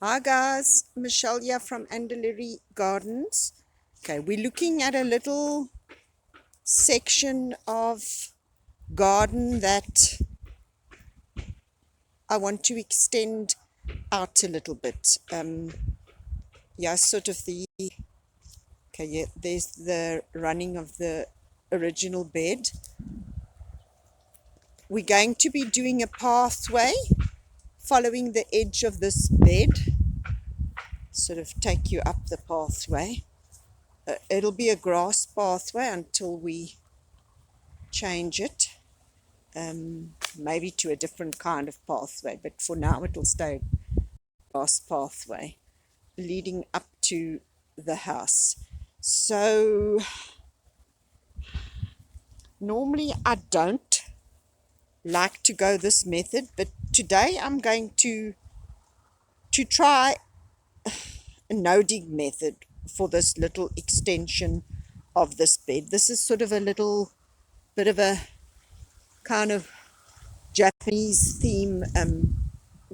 Hi guys, Michelle here from Andaliri Gardens. Okay, we're looking at a little section of garden that I want to extend out a little bit. Yeah, sort of there's the running of the original bed. We're going to be doing a pathway following the edge of this bed, sort of take you up the pathway. It'll be a grass pathway until we change it, maybe to a different kind of pathway, but for now it'll stay grass pathway leading up to the house. So normally I don't like to go this method, but today I'm going to try a no-dig method for this little extension of this bed. This is sort of a little bit of a kind of Japanese theme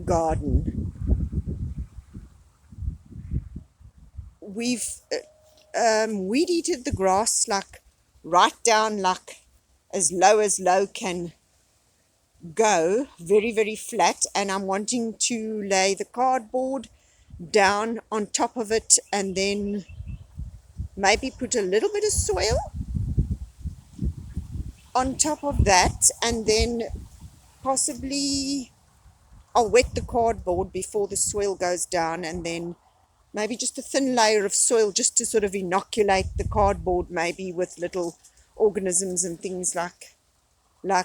garden. We've weed eated the grass like right down, like as low can go, very flat, and I'm wanting to lay the cardboard down on top of it and then maybe put a little bit of soil on top of that, and then possibly I'll wet the cardboard before the soil goes down, and then maybe just a thin layer of soil just to sort of inoculate the cardboard maybe with little organisms and things like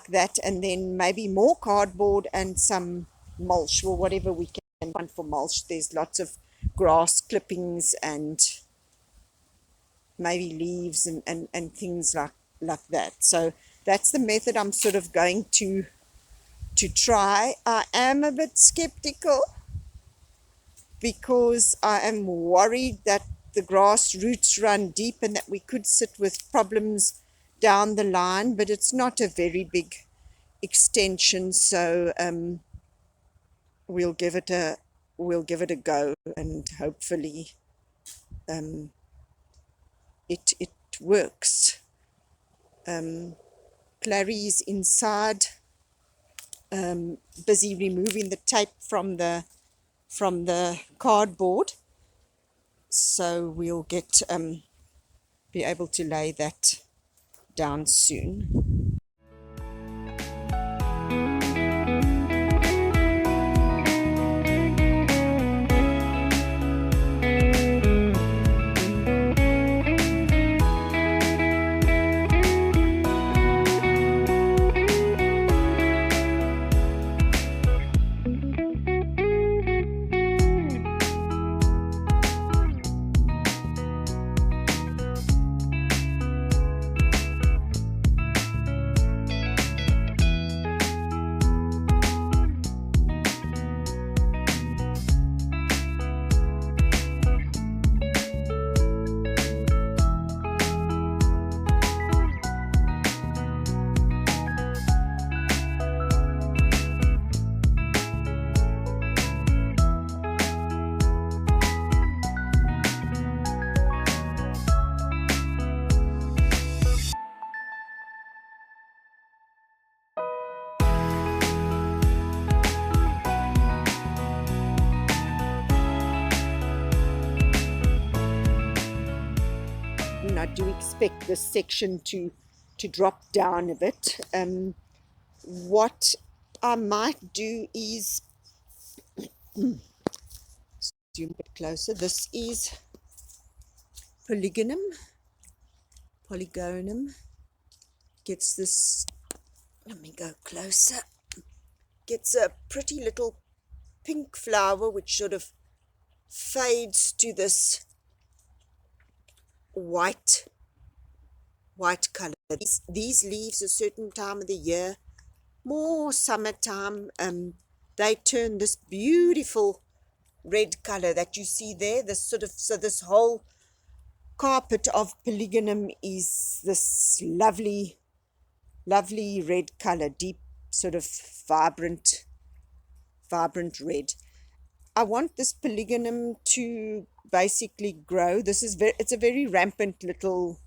that, and then maybe more cardboard and some mulch, or whatever we can find for mulch. There's lots of grass clippings and maybe leaves and things like that. So that's the method I'm sort of going to try. I am a bit skeptical because I am worried that the grass roots run deep and that we could sit with problems down the line, but it's not a very big extension, so we'll give it a go, and hopefully it works. Clary's inside, busy removing the tape from the cardboard, so we'll be able to lay that down soon. I do expect this section to drop down a bit. What I might do is zoom a bit closer. This is polygonum. Gets this, let me go closer, gets a pretty little pink flower which sort of fades to this white color. These leaves a certain time of the year, more summertime, they turn this beautiful red color that you see there. So this whole carpet of polygonum is this lovely red color, deep sort of vibrant red. I want this polygonum to basically grow. It's a very rampant little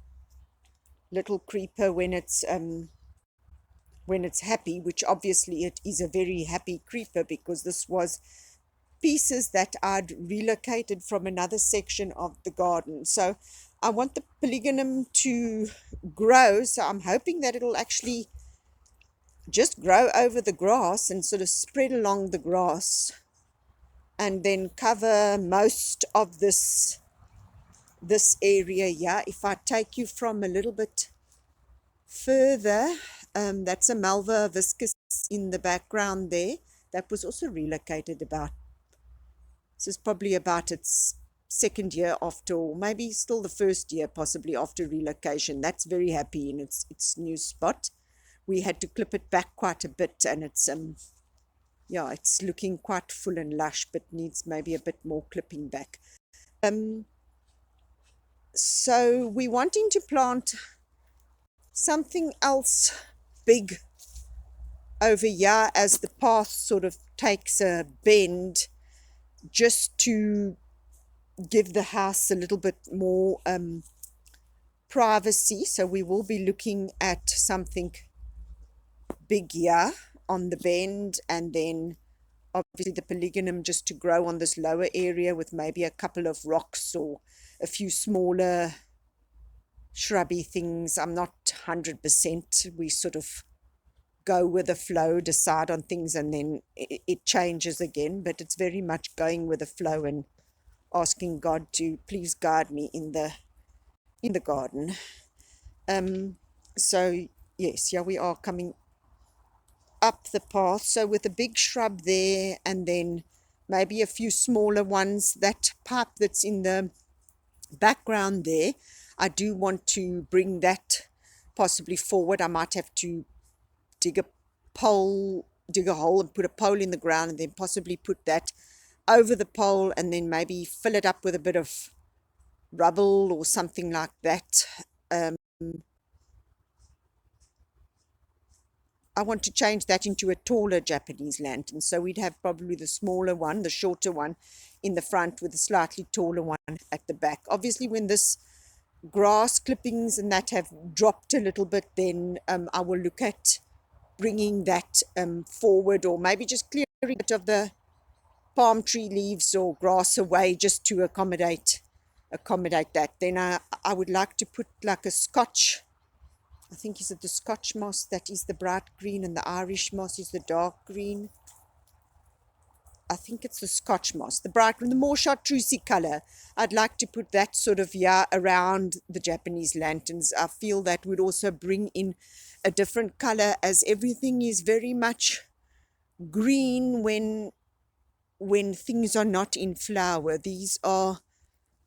creeper when it's happy, which obviously it is a very happy creeper because this was pieces that I'd relocated from another section of the garden. So I want the polygonum to grow. So I'm hoping that it'll actually just grow over the grass and sort of spread along the grass and then cover most of this area here. If I take you from a little bit further, that's a Malva viscus in the background there. That was also relocated this is probably about its second year after, or maybe still the first year possibly after relocation. That's very happy in its new spot. We had to clip it back quite a bit, and it's it's looking quite full and lush, but needs maybe a bit more clipping back. So we're wanting to plant something else big over here as the path sort of takes a bend, just to give the house a little bit more privacy. So we will be looking at something big here on the bend, and then obviously the polygonum just to grow on this lower area with maybe a couple of rocks or a few smaller shrubby things. I'm not 100%. We sort of go with the flow, decide on things, and then it changes again. But it's very much going with the flow and asking God to please guide me in the garden. So yes, here we are coming up the path. So with a big shrub there, and then maybe a few smaller ones. That pipe that's in the background there, I do want to bring that possibly forward. I might have to dig a hole and put a pole in the ground, and then possibly put that over the pole, and then maybe fill it up with a bit of rubble or something like that. I want to change that into a taller Japanese lantern. So we'd have probably the smaller one, the shorter one in the front, with a slightly taller one at the back. Obviously, when this grass clippings and that have dropped a little bit, then I will look at bringing that forward, or maybe just clearing a bit of the palm tree leaves or grass away just to accommodate that. Then I would like to put like a Scotch, I think is it the Scotch moss that is the bright green, and the Irish moss is the dark green. I think it's the Scotch moss, the bright green, the more chartreusey color. I'd like to put that sort of around the Japanese lanterns. I feel that would also bring in a different color, as everything is very much green when things are not in flower. These are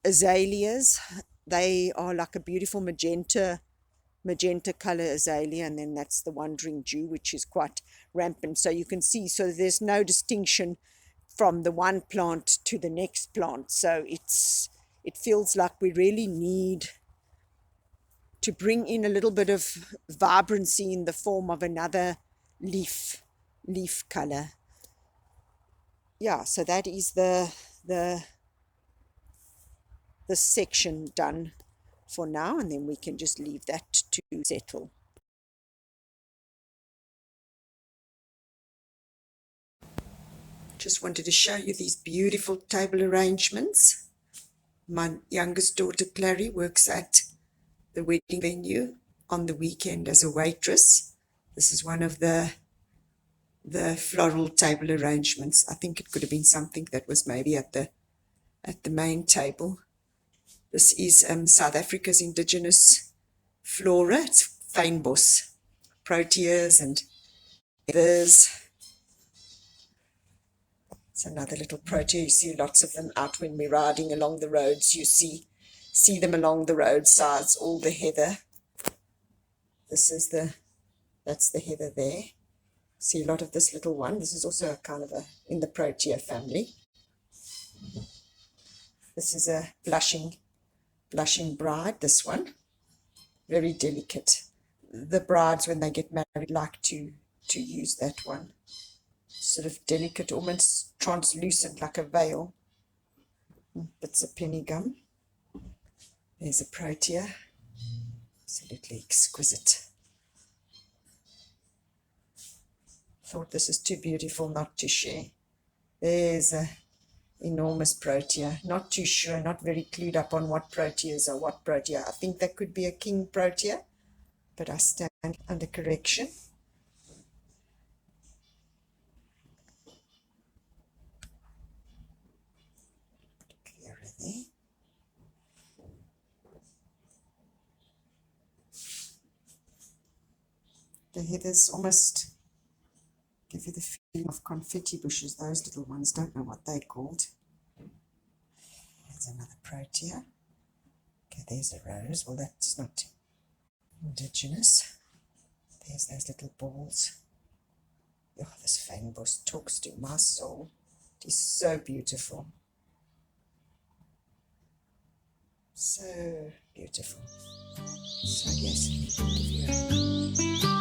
azaleas. They are like a beautiful magenta color azalea, and then that's the Wandering Jew, which is quite rampant. So you can see, so there's no distinction from the one plant to the next plant. So it feels like we really need to bring in a little bit of vibrancy in the form of another leaf color. Yeah, so that is the section done for now, and then we can just leave that to settle. Just wanted to show you these beautiful table arrangements. My youngest daughter Clary works at the wedding venue on the weekend as a waitress. This is one of the floral table arrangements. I think it could have been something that was maybe at the main table. This is South Africa's indigenous flora. It's fynbos, proteas and heathers. It's another little protea. You see lots of them out when we're riding along the roads. You see them along the roadsides, all the heather. That's the heather there. See a lot of this little one. This is also kind of in the protea family. This is a blushing bride, this one. Very delicate. The brides, when they get married, like to use that one. Sort of delicate, almost translucent like a veil. Bits of penny gum. There's a protea. Absolutely exquisite. Thought this is too beautiful not to share. There's a enormous protea. Not too sure, not very clued up on what proteas are what protea. I think that could be a king protea, but I stand under correction. Clear it there. The heathers almost give you the feeling of confetti bushes, those little ones. Don't know what they're called. There's another protea. Okay, there's a rose. Well, that's not indigenous. There's those little balls. Oh, this fynbos talks to my soul. It is so beautiful. So beautiful. So yes, give you a